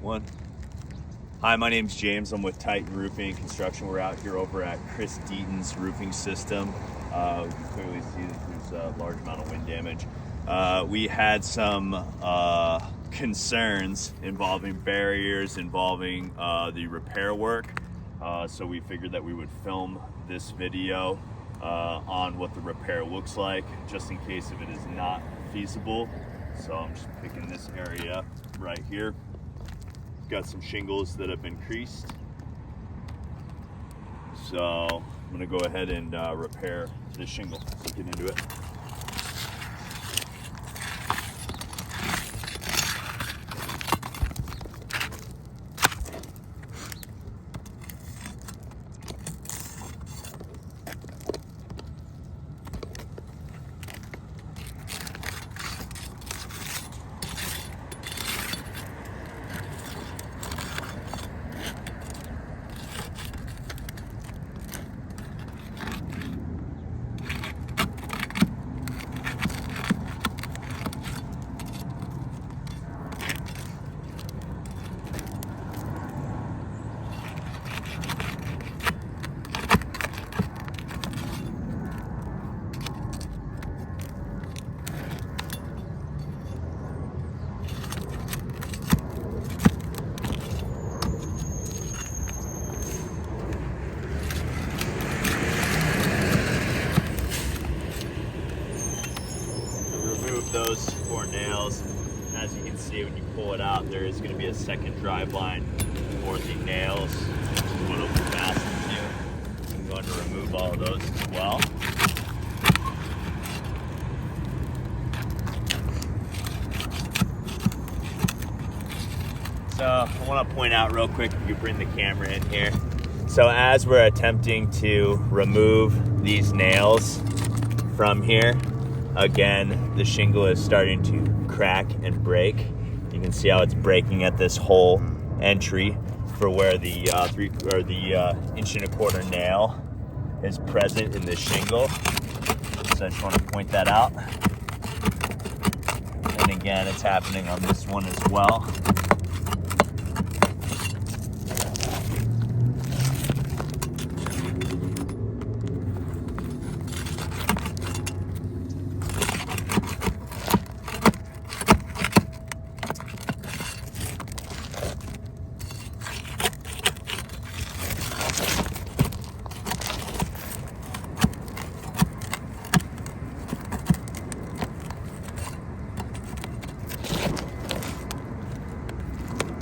One. Hi, my name's James. I'm with Titan Roofing and Construction. We're out here over at Chris Deaton's roofing system. You can clearly see that there's a large amount of wind damage. We had some concerns involving barriers, involving the repair work. So we figured that we would film this video on what the repair looks like, just in case if it is not feasible. So I'm just picking this area right here. Got some shingles that have been creased. So I'm gonna go ahead and repair this shingle. Let's get into it. Those 4 nails. As you can see, when you pull it out, there is going to be a second drive line for the nails, which is what it'll be fastened to. I'm going to remove all of those as well. So I want to point out real quick, if you bring the camera in here. So as we're attempting to remove these nails from here, again, the shingle is starting to crack and break. You can see how it's breaking at this hole entry for where the 1.25 inch nail is present in the shingle. So I just want to point that out. And again, it's happening on this one as well.